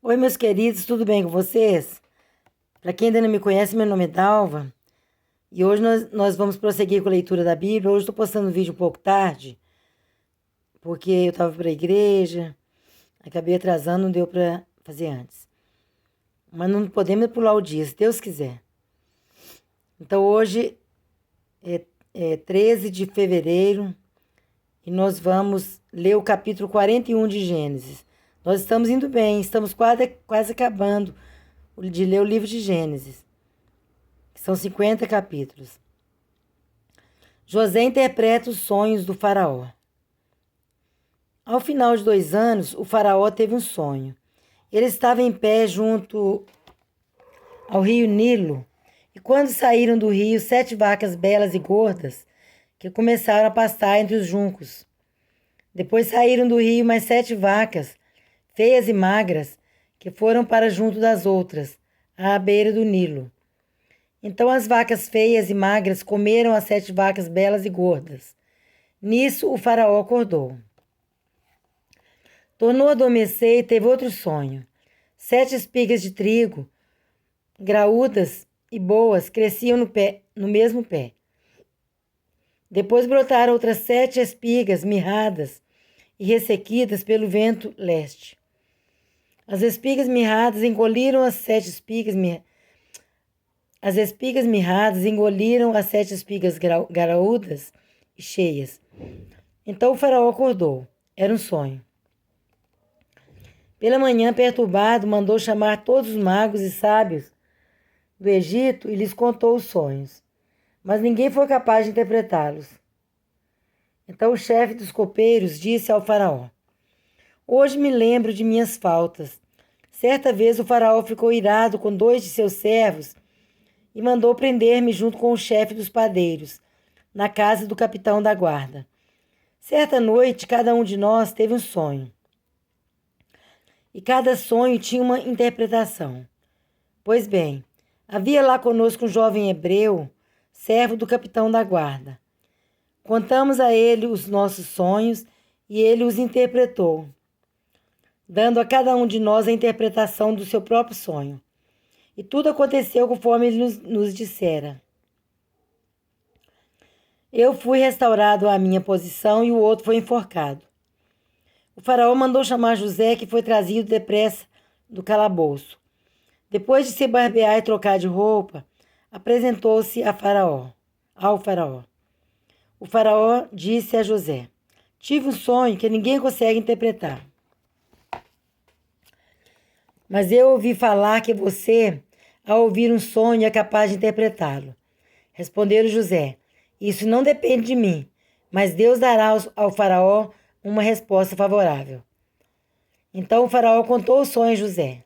Oi, meus queridos, tudo bem com vocês? Para quem ainda não me conhece, meu nome é Dalva e hoje nós vamos prosseguir com a leitura da Bíblia. Hoje estou postando um vídeo um pouco tarde, porque eu estava para a igreja, acabei atrasando, não deu para fazer antes. Mas não podemos pular o dia, se Deus quiser. Então hoje é 13 de fevereiro e nós vamos ler o capítulo 41 de Gênesis. Nós estamos indo bem, estamos quase acabando de ler o livro de Gênesis. São 50 capítulos. José interpreta os sonhos do faraó. Ao final de 2 anos, o faraó teve um sonho. Ele estava em pé junto ao rio Nilo, e quando saíram do rio, 7 vacas belas e gordas, que começaram a pastar entre os juncos. Depois saíram do rio mais 7 vacas, feias e magras, que foram para junto das outras, à beira do Nilo. Então as vacas feias e magras comeram as 7 vacas belas e gordas. Nisso o faraó acordou. Tornou a adormecer e teve outro sonho. 7 espigas de trigo, graúdas e boas, cresciam no mesmo pé. Depois brotaram outras 7 espigas mirradas e ressequidas pelo vento leste. As espigas mirradas engoliram as 7 espigas As espigas mirradas engoliram as 7 espigas graúdas e cheias. Então o faraó acordou. Era um sonho. Pela manhã, perturbado, mandou chamar todos os magos e sábios do Egito e lhes contou os sonhos. Mas ninguém foi capaz de interpretá-los. Então o chefe dos copeiros disse ao faraó: Hoje me lembro de minhas faltas. Certa vez o faraó ficou irado com 2 de seus servos e mandou prender-me junto com o chefe dos padeiros, na casa do capitão da guarda. Certa noite, cada um de nós teve um sonho. E cada sonho tinha uma interpretação. Pois bem, havia lá conosco um jovem hebreu, servo do capitão da guarda. Contamos a ele os nossos sonhos e ele os interpretou, dando a cada um de nós a interpretação do seu próprio sonho. E tudo aconteceu conforme ele nos dissera. Eu fui restaurado à minha posição e o outro foi enforcado. O faraó mandou chamar José, que foi trazido depressa do calabouço. Depois de se barbear e trocar de roupa, apresentou-se ao faraó. O faraó disse a José: Tive um sonho que ninguém consegue interpretar. Mas eu ouvi falar que você, ao ouvir um sonho, é capaz de interpretá-lo. Respondeu José: Isso não depende de mim, mas Deus dará ao faraó uma resposta favorável. Então o faraó contou o sonho a José.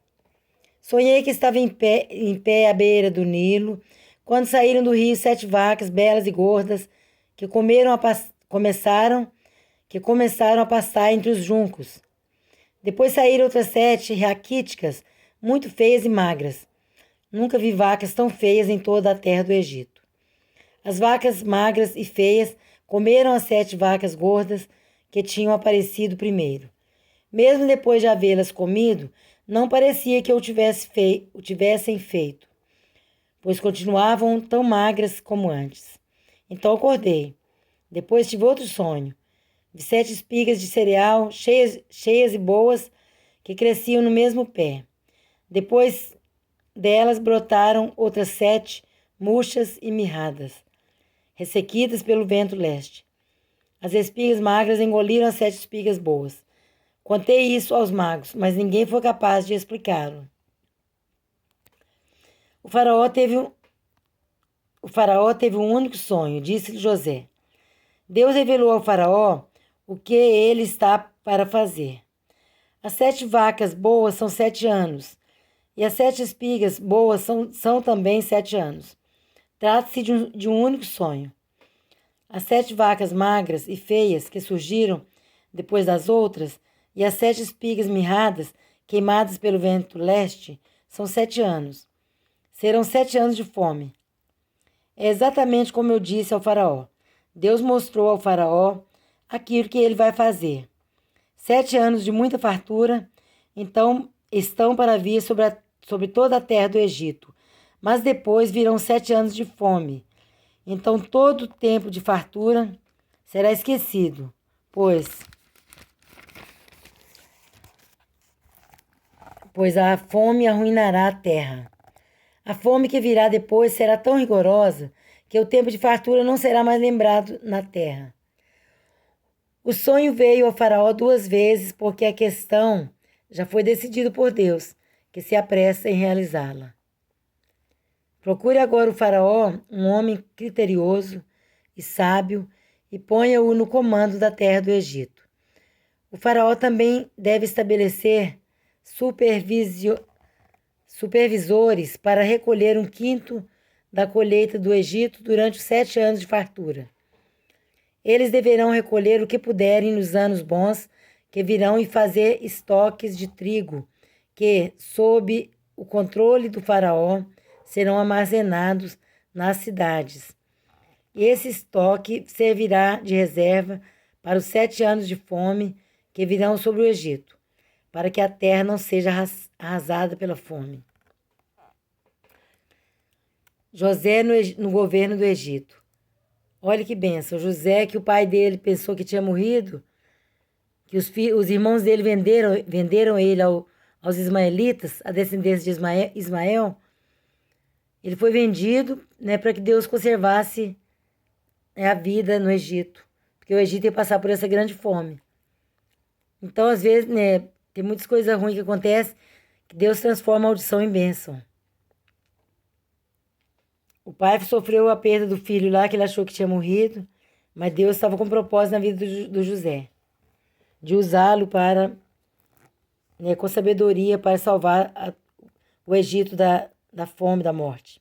Sonhei que estava em pé à beira do Nilo, quando saíram do rio 7 vacas belas e gordas, que começaram a pastar entre os juncos. Depois saíram outras 7 raquíticas, muito feias e magras. Nunca vi vacas tão feias em toda a terra do Egito. As vacas magras e feias comeram as 7 vacas gordas que tinham aparecido primeiro. Mesmo depois de havê-las comido, não parecia que o tivessem feito, pois continuavam tão magras como antes. Então acordei. Depois tive outro sonho. Vi 7 espigas de cereal, cheias e boas, que cresciam no mesmo pé. Depois delas brotaram outras 7, murchas e mirradas, ressequidas pelo vento leste. As espigas magras engoliram as 7 espigas boas. Contei isso aos magos, mas ninguém foi capaz de explicá-lo. O faraó teve um único sonho, disse-lhe José. Deus revelou ao faraó o que ele está para fazer. As 7 vacas boas são 7 anos, e as 7 espigas boas são também 7 anos. Trata-se de um único sonho. As 7 vacas magras e feias que surgiram depois das outras, e as 7 espigas mirradas, queimadas pelo vento leste, são 7 anos. Serão 7 anos de fome. É exatamente como eu disse ao faraó. Deus mostrou ao faraó aquilo que ele vai fazer. 7 anos de muita fartura, então estão para vir sobre toda a terra do Egito. Mas depois virão 7 anos de fome. Então todo o tempo de fartura será esquecido, pois a fome arruinará a terra. A fome que virá depois será tão rigorosa que o tempo de fartura não será mais lembrado na terra. O sonho veio ao faraó 2 vezes, porque a questão já foi decidida por Deus, que se apressa em realizá-la. Procure agora o faraó, um homem criterioso e sábio, e ponha-o no comando da terra do Egito. O faraó também deve estabelecer supervisores para recolher 1/5 da colheita do Egito durante os 7 anos de fartura. Eles deverão recolher o que puderem nos anos bons que virão e fazer estoques de trigo que, sob o controle do faraó, serão armazenados nas cidades. E esse estoque servirá de reserva para os 7 anos de fome que virão sobre o Egito, para que a terra não seja arrasada pela fome. José no governo do Egito. Olha que bênção. José, que o pai dele pensou que tinha morrido, que os irmãos dele venderam ele aos ismaelitas, a descendência de Ismael. Ele foi vendido, né, para que Deus conservasse a vida no Egito, porque o Egito ia passar por essa grande fome. Então, às vezes, né, tem muitas coisas ruins que acontecem, que Deus transforma a maldição em bênção. O pai sofreu a perda do filho lá, que ele achou que tinha morrido, mas Deus estava com propósito na vida do José, de usá-lo para, né, com sabedoria, para salvar o Egito da fome, da morte.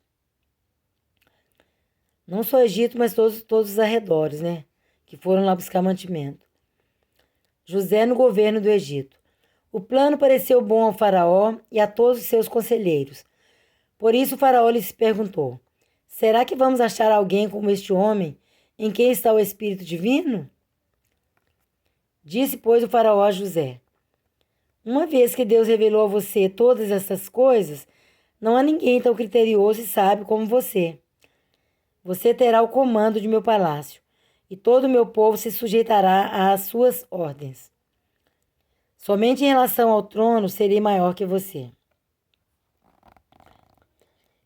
Não só o Egito, mas todos os arredores, né, que foram lá buscar mantimento. José no governo do Egito. O plano pareceu bom ao faraó e a todos os seus conselheiros. Por isso o faraó lhes perguntou: será que vamos achar alguém como este homem, em quem está o Espírito Divino? Disse, pois, o faraó a José: uma vez que Deus revelou a você todas essas coisas, não há ninguém tão criterioso e sábio como você. Você terá o comando de meu palácio, e todo o meu povo se sujeitará às suas ordens. Somente em relação ao trono serei maior que você.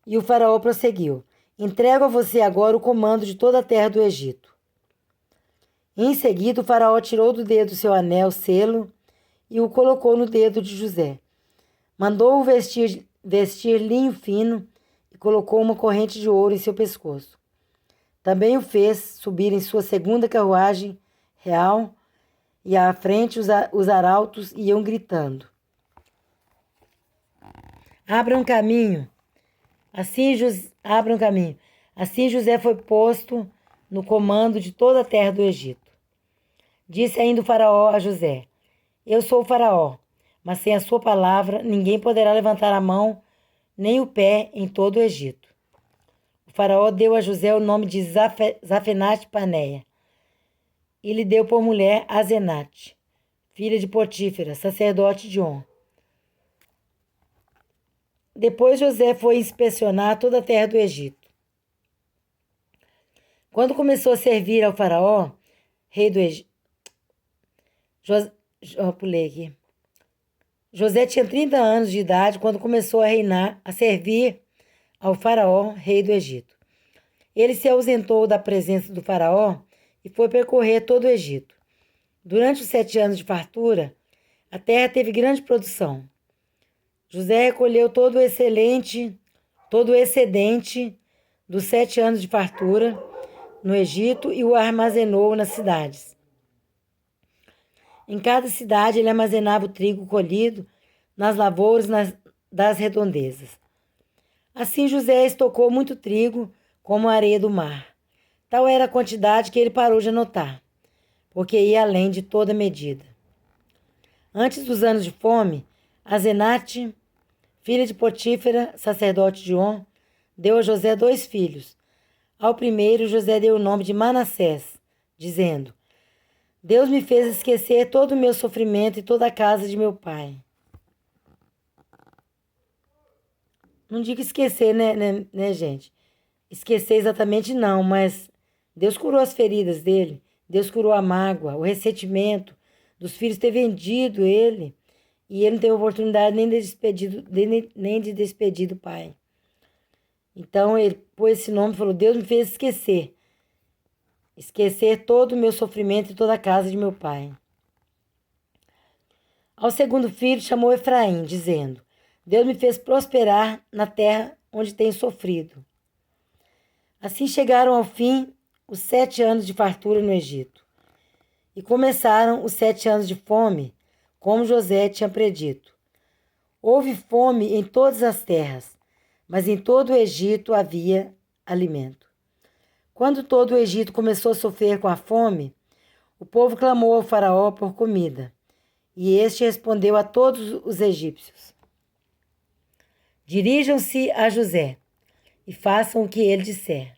E o faraó prosseguiu: entrego a você agora o comando de toda a terra do Egito. Em seguida, o faraó tirou do dedo seu anel, selo, e o colocou no dedo de José. Mandou-o vestir linho fino e colocou uma corrente de ouro em seu pescoço. Também o fez subir em sua segunda carruagem real, e à frente os arautos iam gritando: abram caminho. Abram caminho. Assim José foi posto no comando de toda a terra do Egito. Disse ainda o faraó a José: eu sou o faraó, mas sem a sua palavra ninguém poderá levantar a mão nem o pé em todo o Egito. O faraó deu a José o nome de Zafenate-Paneia e lhe deu por mulher Asenate, filha de Potífera, sacerdote de On. Depois José foi inspecionar toda a terra do Egito. Quando começou a servir ao faraó, rei do Egito... José tinha 30 anos de idade quando começou a servir ao faraó, rei do Egito. Ele se ausentou da presença do faraó e foi percorrer todo o Egito. Durante os 7 anos de fartura, a terra teve grande produção. José recolheu todo o excedente dos 7 anos de fartura no Egito e o armazenou nas cidades. Em cada cidade ele armazenava o trigo colhido nas lavouras das redondezas. Assim José estocou muito trigo como a areia do mar. Tal era a quantidade que ele parou de anotar, porque ia além de toda medida. Antes dos anos de fome, Asenate, filha de Potífera, sacerdote de On, deu a José 2 filhos. Ao primeiro, José deu o nome de Manassés, dizendo: Deus me fez esquecer todo o meu sofrimento e toda a casa de meu pai. não digo esquecer, né, gente? Esquecer exatamente não, mas Deus curou as feridas dele. Deus curou a mágoa, o ressentimento dos filhos ter vendido ele. E ele não teve oportunidade nem de despedir do pai. Então ele pôs esse nome e falou: Deus me fez esquecer. Esquecer todo o meu sofrimento e toda a casa de meu pai. Ao segundo filho chamou Efraim, dizendo: Deus me fez prosperar na terra onde tenho sofrido. Assim chegaram ao fim os 7 anos de fartura no Egito. E começaram os 7 anos de fome, como José tinha predito. Houve fome em todas as terras, mas em todo o Egito havia alimento. Quando todo o Egito começou a sofrer com a fome, o povo clamou ao faraó por comida, e este respondeu a todos os egípcios: Dirijam-se a José e façam o que ele disser.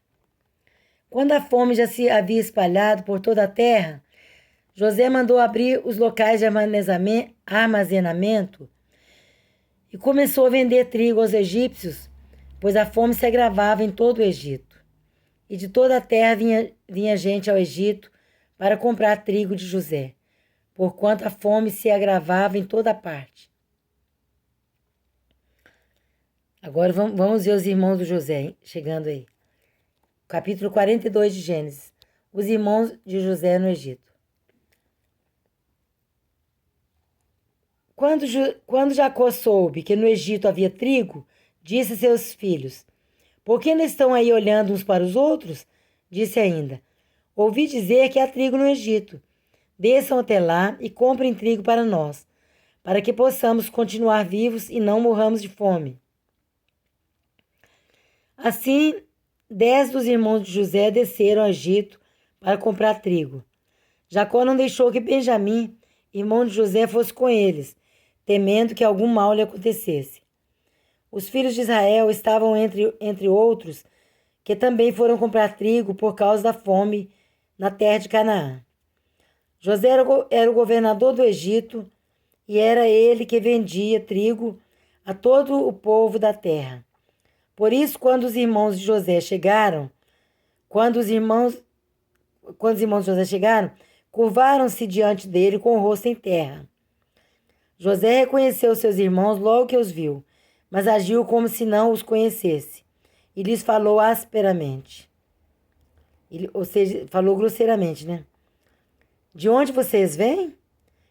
Quando a fome já se havia espalhado por toda a terra, José mandou abrir os locais de armazenamento e começou a vender trigo aos egípcios, pois a fome se agravava em todo o Egito. E de toda a terra vinha gente ao Egito para comprar trigo de José, porquanto a fome se agravava em toda parte. Agora vamos ver os irmãos do José, chegando aí. Capítulo 42 de Gênesis. Os irmãos de José no Egito. Quando Jacó soube que no Egito havia trigo, disse a seus filhos: Por que não estão aí olhando uns para os outros? Disse ainda: Ouvi dizer que há trigo no Egito. Desçam até lá e comprem trigo para nós, para que possamos continuar vivos e não morramos de fome. Assim, 10 dos irmãos de José desceram ao Egito para comprar trigo. Jacó não deixou que Benjamim, irmão de José, fosse com eles, temendo que algum mal lhe acontecesse. Os filhos de Israel estavam entre outros, que também foram comprar trigo por causa da fome na terra de Canaã. José era o governador do Egito e era ele que vendia trigo a todo o povo da terra. Por isso, quando os irmãos de José chegaram, curvaram-se diante dele com o rosto em terra. José reconheceu seus irmãos logo que os viu, mas agiu como se não os conhecesse, e lhes falou asperamente. Ou seja, falou grosseiramente, né? De onde vocês vêm?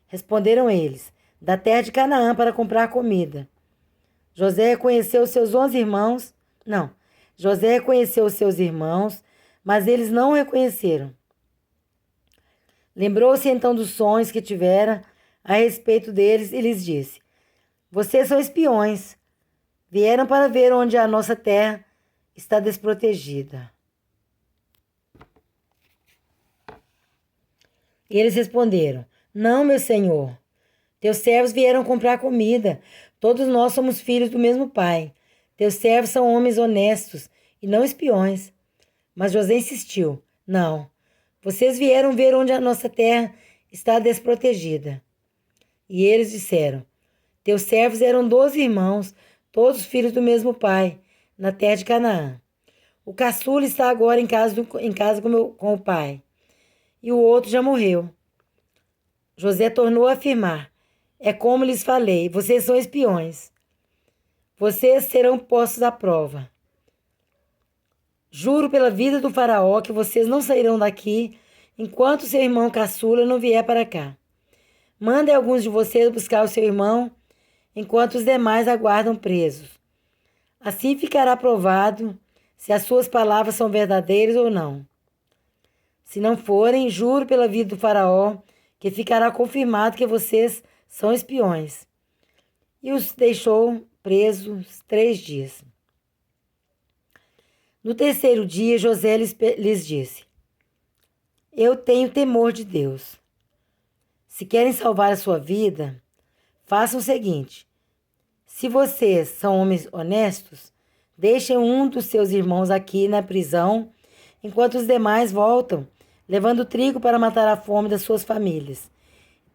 Responderam eles: da terra de Canaã para comprar comida. José reconheceu seus 11 irmãos. Não, José reconheceu os seus irmãos, mas eles não o reconheceram. Lembrou-se então dos sonhos que tivera a respeito deles e lhes disse: Vocês são espiões. Vieram para ver onde a nossa terra está desprotegida. E eles responderam: Não, meu senhor. Teus servos vieram comprar comida. Todos nós somos filhos do mesmo pai. Teus servos são homens honestos e não espiões. Mas José insistiu: Não, vocês vieram ver onde a nossa terra está desprotegida. E eles disseram: Teus servos eram 12 irmãos, todos filhos do mesmo pai, na terra de Canaã. O caçula está agora em casa com o pai, e o outro já morreu. José tornou a afirmar: É como lhes falei, vocês são espiões. Vocês serão postos à prova. Juro pela vida do faraó que vocês não sairão daqui enquanto seu irmão caçula não vier para cá. Mandem alguns de vocês buscar o seu irmão, enquanto os demais aguardam presos. Assim ficará provado se as suas palavras são verdadeiras ou não. Se não forem, juro pela vida do faraó que ficará confirmado que vocês são espiões. E os deixou presos 3 dias. No terceiro dia, José lhes disse: Eu tenho temor de Deus. Se querem salvar a sua vida, façam o seguinte: se vocês são homens honestos, deixem um dos seus irmãos aqui na prisão, enquanto os demais voltam, levando trigo para matar a fome das suas famílias.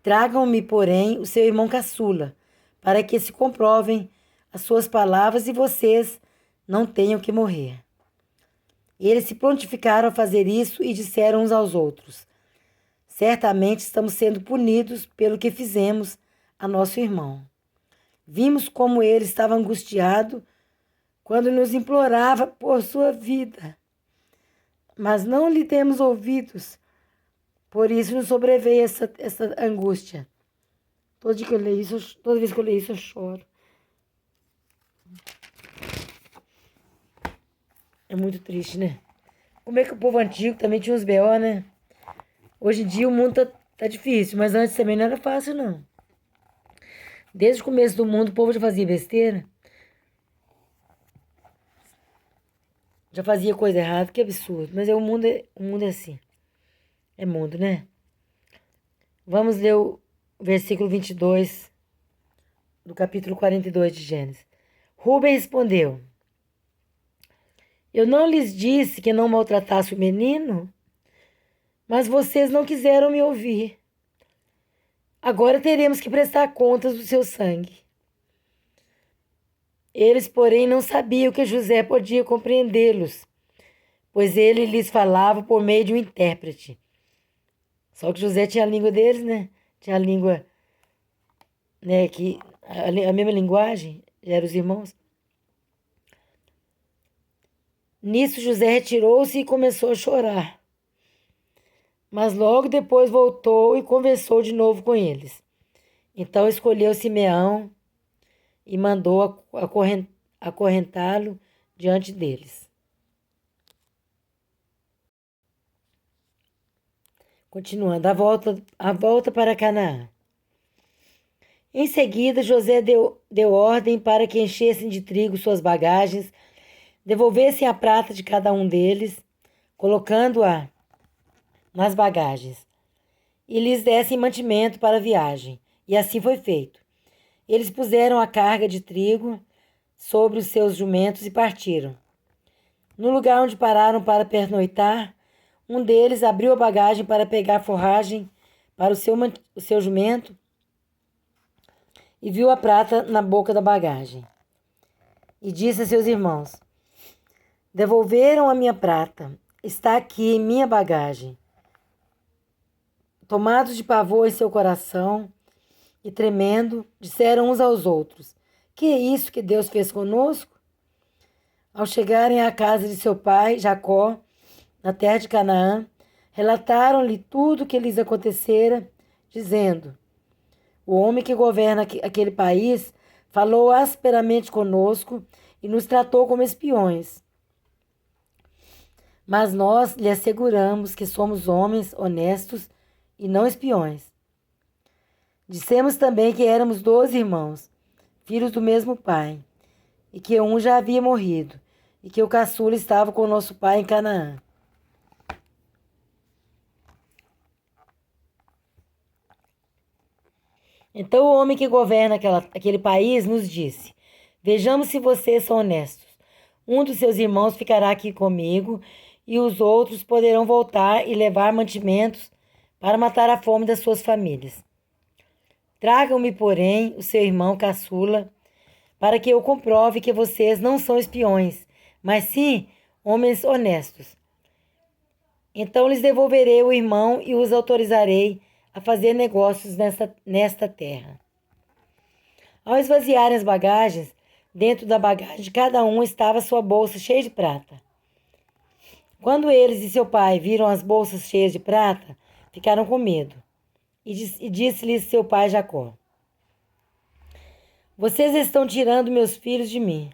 Tragam-me, porém, o seu irmão caçula, para que se comprovem as suas palavras e vocês não tenham que morrer. Eles se prontificaram a fazer isso e disseram uns aos outros: certamente estamos sendo punidos pelo que fizemos a nosso irmão. Vimos como ele estava angustiado quando nos implorava por sua vida, mas não lhe demos ouvidos. Por isso nos sobreveio essa angústia. Toda vez que eu leio isso, eu choro. É muito triste, né? Como é que o povo antigo também tinha uns B.O., né? Hoje em dia o mundo tá difícil, mas antes também não era fácil, não. Desde o começo do mundo o povo já fazia besteira. Já fazia coisa errada, que absurdo. Mas o mundo é assim. É mundo, né? Vamos ler o versículo 22 do capítulo 42 de Gênesis. Rúben respondeu: eu não lhes disse que não maltratasse o menino, mas vocês não quiseram me ouvir. Agora teremos que prestar contas do seu sangue. Eles, porém, não sabiam que José podia compreendê-los, pois ele lhes falava por meio de um intérprete. Só que José tinha a língua deles, né? Tinha a língua, né, que a mesma linguagem, já eram os irmãos. Nisso José retirou-se e começou a chorar. Mas logo depois voltou e conversou de novo com eles. Então escolheu Simeão e mandou acorrentá-lo diante deles. Continuando, a volta para Canaã. Em seguida, José deu ordem para que enchessem de trigo suas bagagens, devolvessem a prata de cada um deles, colocando-a nas bagagens, e lhes dessem mantimento para a viagem. E assim foi feito. Eles puseram a carga de trigo sobre os seus jumentos e partiram. No lugar onde pararam para pernoitar, um deles abriu a bagagem para pegar forragem para o seu jumento e viu a prata na boca da bagagem. E disse a seus irmãos: devolveram a minha prata, está aqui em minha bagagem. Tomados de pavor em seu coração e tremendo, disseram uns aos outros: que é isso que Deus fez conosco? Ao chegarem à casa de seu pai, Jacó, na terra de Canaã, relataram-lhe tudo o que lhes acontecera, dizendo: o homem que governa aquele país falou asperamente conosco e nos tratou como espiões. Mas nós lhe asseguramos que somos homens honestos e não espiões. Dissemos também que éramos 12 irmãos, filhos do mesmo pai, e que um já havia morrido, e que o caçula estava com o nosso pai em Canaã. Então o homem que governa aquele país nos disse: vejamos se vocês são honestos. Um dos seus irmãos ficará aqui comigo, e os outros poderão voltar e levar mantimentos para matar a fome das suas famílias. Tragam-me, porém, o seu irmão caçula, para que eu comprove que vocês não são espiões, mas sim homens honestos. Então lhes devolverei o irmão e os autorizarei a fazer negócios nesta terra. Ao esvaziarem as bagagens, dentro da bagagem de cada um estava sua bolsa cheia de prata. Quando eles e seu pai viram as bolsas cheias de prata, ficaram com medo. E disse-lhes seu pai Jacó: vocês estão tirando meus filhos de mim.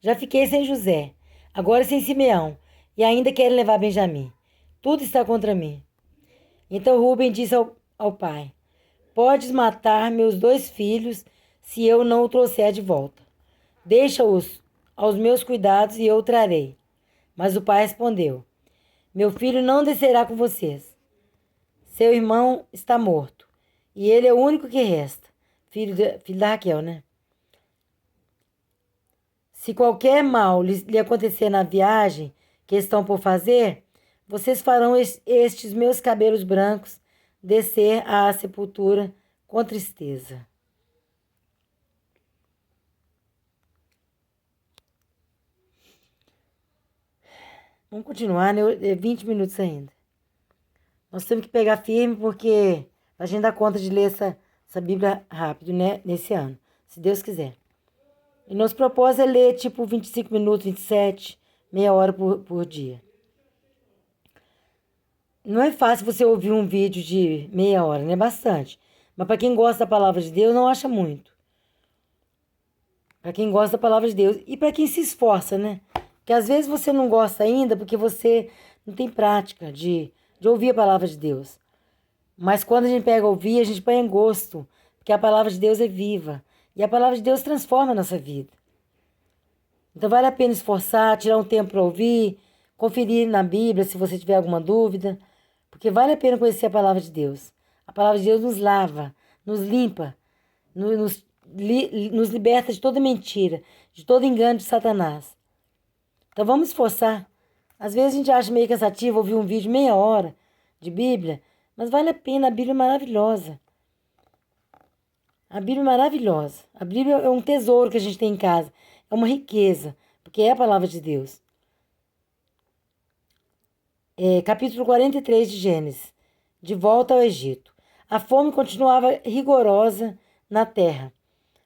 Já fiquei sem José, agora sem Simeão, e ainda querem levar Benjamim. Tudo está contra mim. Então Rúben disse ao pai: podes matar meus 2 filhos se eu não o trouxer de volta. Deixa-os aos meus cuidados e eu o trarei. Mas o pai respondeu: meu filho não descerá com vocês. Seu irmão está morto, e ele é o único que resta. Filho da Raquel, né? Se qualquer mal lhe acontecer na viagem que estão por fazer, vocês farão estes meus cabelos brancos descer à sepultura com tristeza. Vamos continuar, né? É 20 minutos ainda. Nós temos que pegar firme porque a gente dá conta de ler essa Bíblia rápido, né? Nesse ano, se Deus quiser. E nosso propósito é ler tipo 25 minutos, 27, meia hora por dia. Não é fácil você ouvir um vídeo de meia hora, né? Bastante. Mas para quem gosta da palavra de Deus, não acha muito. Para quem gosta da palavra de Deus e para quem se esforça, né? Porque às vezes você não gosta ainda porque você não tem prática de ouvir a palavra de Deus. Mas quando a gente pega ouvir, a gente põe em gosto, porque a palavra de Deus é viva. E a palavra de Deus transforma a nossa vida. Então vale a pena esforçar, tirar um tempo para ouvir, conferir na Bíblia se você tiver alguma dúvida, porque vale a pena conhecer a palavra de Deus. A palavra de Deus nos lava, nos limpa, nos liberta de toda mentira, de todo engano de Satanás. Então vamos esforçar. Às vezes a gente acha meio cansativo ouvir um vídeo meia hora de Bíblia, mas vale a pena, a Bíblia é maravilhosa. A Bíblia é maravilhosa. A Bíblia é um tesouro que a gente tem em casa. É uma riqueza, porque é a palavra de Deus. Capítulo 43 de Gênesis. De volta ao Egito. A fome continuava rigorosa na terra.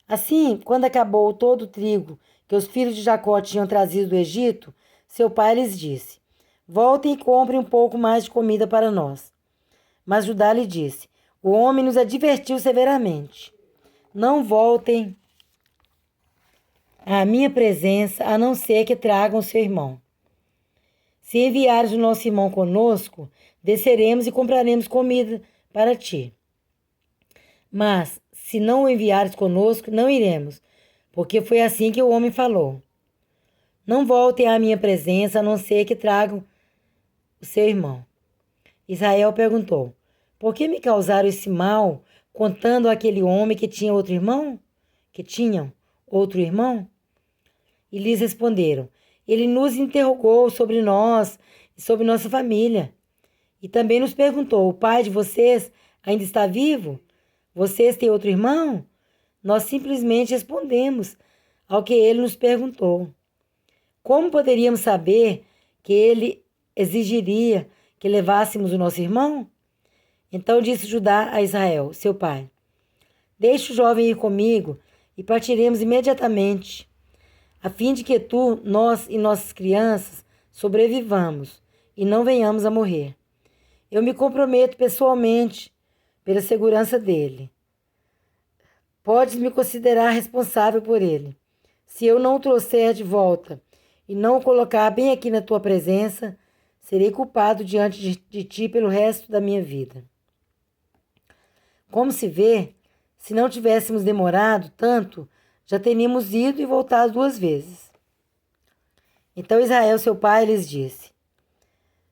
Assim, quando acabou todo o trigo que os filhos de Jacó tinham trazido do Egito, seu pai lhes disse: Voltem e comprem um pouco mais de comida para nós. Mas Judá lhe disse: O homem nos advertiu severamente. Não voltem à minha presença, a não ser que tragam seu irmão. Se enviares o nosso irmão conosco, desceremos e compraremos comida para ti. Mas, se não o enviares conosco, não iremos, porque foi assim que o homem falou. Não voltem à minha presença, a não ser que tragam o seu irmão. Israel perguntou: Por que me causaram esse mal, contando àquele homem que tinha outro irmão? Que tinham outro irmão? E lhes responderam: Ele nos interrogou sobre nós e sobre nossa família. E também nos perguntou: O pai de vocês ainda está vivo? Vocês têm outro irmão? Nós simplesmente respondemos ao que ele nos perguntou. Como poderíamos saber que ele exigiria que levássemos o nosso irmão? Então disse Judá a Israel, seu pai: Deixe o jovem ir comigo e partiremos imediatamente, a fim de que nós e nossas crianças sobrevivamos e não venhamos a morrer. Eu me comprometo pessoalmente pela segurança dele. Podes me considerar responsável por ele. Se eu não o trouxer de volta e não o colocar bem aqui na tua presença, serei culpado diante de ti pelo resto da minha vida. Como se vê, se não tivéssemos demorado tanto, já teríamos ido e voltado 2 vezes. Então Israel, seu pai, lhes disse: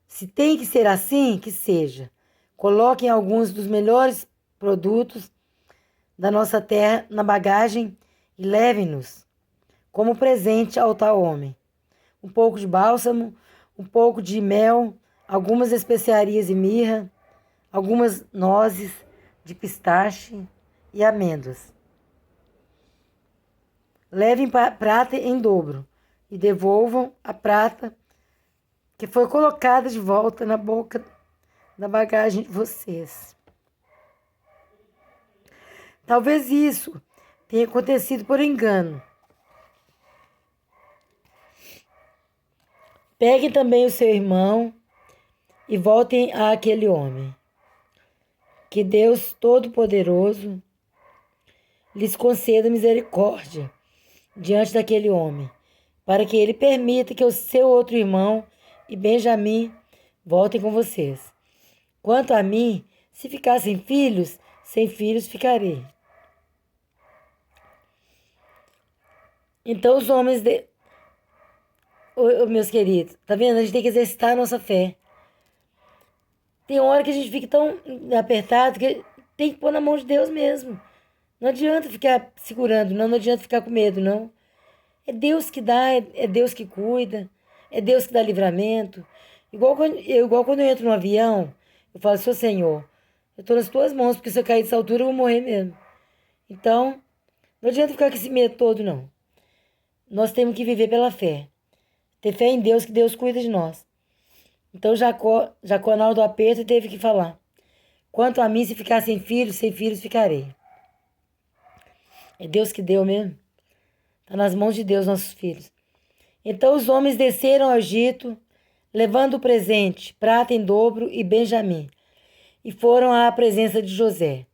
Se tem que ser assim, que seja. Coloquem alguns dos melhores produtos da nossa terra na bagagem e levem-nos como presente ao tal homem. Um pouco de bálsamo, um pouco de mel, algumas especiarias e mirra, algumas nozes de pistache e amêndoas. Levem prata em dobro e devolvam a prata que foi colocada de volta na boca da bagagem de vocês. Talvez isso tenha acontecido por engano. Peguem também o seu irmão e voltem àquele homem. Que Deus Todo-Poderoso lhes conceda misericórdia diante daquele homem, para que ele permita que o seu outro irmão e Benjamim voltem com vocês. Quanto a mim, se ficar sem filhos ficarei. Então os homens meus queridos, tá vendo? A gente tem que exercitar a nossa fé. Tem hora que a gente fica tão apertado que tem que pôr na mão de Deus mesmo. Não adianta ficar segurando, não adianta ficar com medo, não. É Deus que dá, é Deus que cuida, é Deus que dá livramento. Igual quando eu entro no avião, eu falo: Senhor, eu estou nas tuas mãos, porque se eu cair dessa altura eu vou morrer mesmo. Então, não adianta ficar com esse medo todo, não. Nós temos que viver pela fé. Ter fé em Deus, que Deus cuida de nós. Então Jacó na hora do aperto, teve que falar: quanto a mim, se ficar sem filhos ficarei. É Deus que deu mesmo. Está nas mãos de Deus nossos filhos. Então os homens desceram ao Egito, levando o presente, prata em dobro e Benjamim, e foram à presença de José.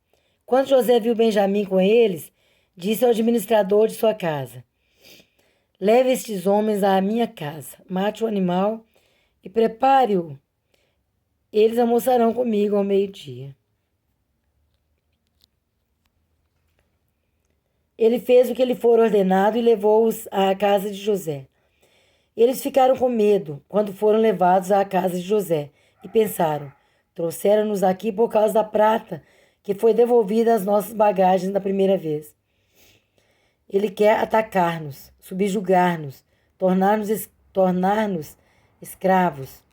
Quando José viu Benjamim com eles, disse ao administrador de sua casa: leve estes homens à minha casa, mate o animal e prepare-o. Eles almoçarão comigo ao meio-dia. Ele fez o que lhe for ordenado e levou-os à casa de José. Eles ficaram com medo quando foram levados à casa de José e pensaram: trouxeram-nos aqui por causa da prata que foi devolvida às nossas bagagens da primeira vez. Ele quer atacar-nos, subjugar-nos, tornar-nos escravos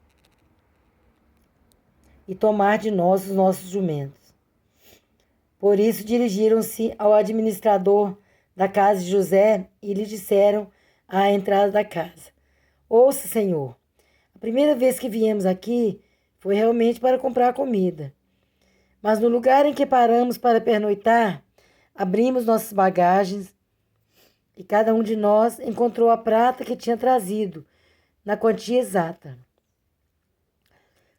e tomar de nós os nossos jumentos. Por isso dirigiram-se ao administrador da casa de José e lhe disseram à entrada da casa: ouça, senhor, a primeira vez que viemos aqui foi realmente para comprar comida. Mas no lugar em que paramos para pernoitar, abrimos nossas bagagens e cada um de nós encontrou a prata que tinha trazido, na quantia exata.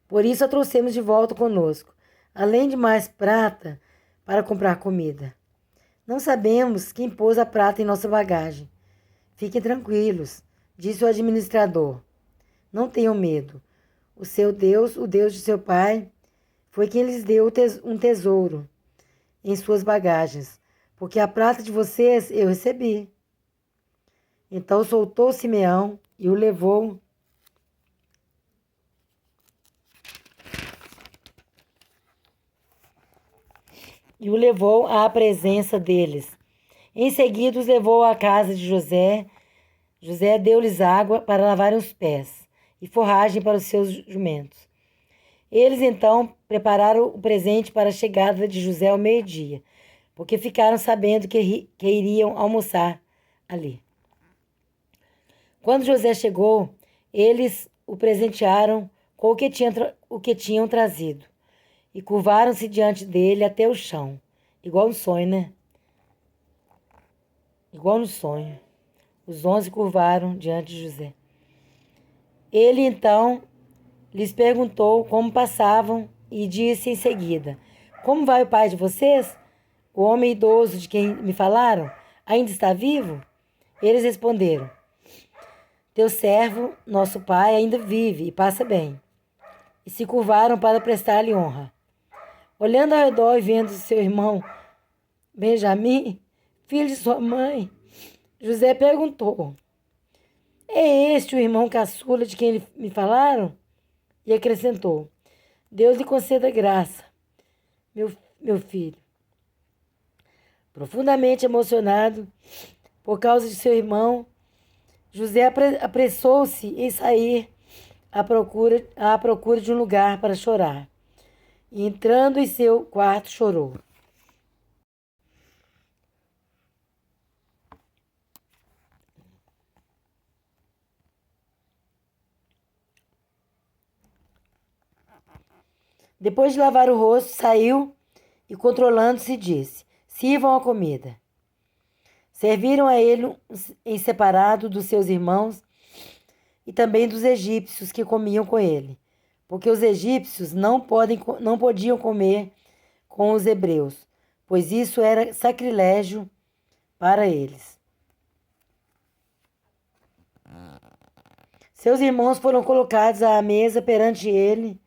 Por isso a trouxemos de volta conosco, além de mais prata para comprar comida. Não sabemos quem pôs a prata em nossa bagagem. Fiquem tranquilos, disse o administrador. Não tenham medo. O seu Deus, o Deus de seu pai, foi quem lhes deu um tesouro em suas bagagens, porque a prata de vocês eu recebi. Então soltou Simeão e o levou à presença deles. Em seguida os levou à casa de José. José deu-lhes água para lavarem os pés e forragem para os seus jumentos. Eles então prepararam o presente para a chegada de José ao meio-dia, porque ficaram sabendo que iriam almoçar ali. Quando José chegou, eles o presentearam com o que tinham trazido e curvaram-se diante dele até o chão. Igual no sonho, né? Igual no sonho. Os 11 curvaram diante de José. Ele então lhes perguntou como passavam e disse em seguida: como vai o pai de vocês? O homem idoso de quem me falaram ainda está vivo? Eles responderam: teu servo, nosso pai, ainda vive e passa bem. E se curvaram para prestar-lhe honra. Olhando ao redor e vendo seu irmão Benjamim, filho de sua mãe, José perguntou: é este o irmão caçula de quem me falaram? E acrescentou: Deus lhe conceda graça, meu filho. Profundamente emocionado por causa de seu irmão, José apressou-se em sair à procura de um lugar para chorar. E entrando em seu quarto, chorou. Depois de lavar o rosto, saiu e, controlando-se, disse: sirvam a comida. Serviram a ele em separado dos seus irmãos e também dos egípcios que comiam com ele, porque os egípcios não podiam comer com os hebreus, pois isso era sacrilégio para eles. Seus irmãos foram colocados à mesa perante ele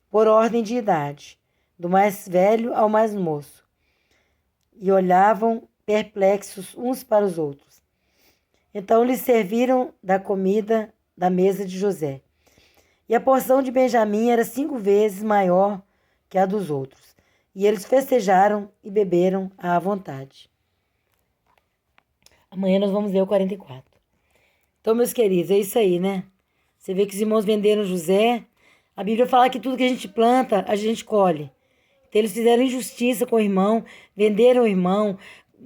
por ordem de idade, do mais velho ao mais moço, e olhavam perplexos uns para os outros. Então lhes serviram da comida da mesa de José. E a porção de Benjamim era 5 vezes maior que a dos outros. E eles festejaram e beberam à vontade. Amanhã nós vamos ler o 44. Então, meus queridos, é isso aí, né? Você vê que os irmãos venderam José. A Bíblia fala que tudo que a gente planta, a gente colhe. Então, eles fizeram injustiça com o irmão, venderam o irmão,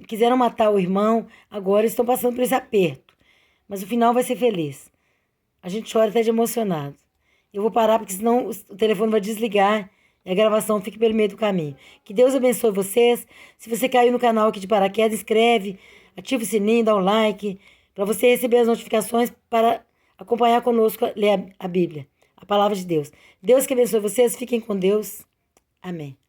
quiseram matar o irmão. Agora estão passando por esse aperto. Mas o final vai ser feliz. A gente chora até de emocionado. Eu vou parar porque senão o telefone vai desligar e a gravação fica pelo meio do caminho. Que Deus abençoe vocês. Se você caiu no canal aqui de paraquedas, inscreve, ativa o sininho, dá um like, para você receber as notificações para acompanhar conosco, ler a Bíblia, a palavra de Deus. Deus que abençoe vocês. Fiquem com Deus. Amém.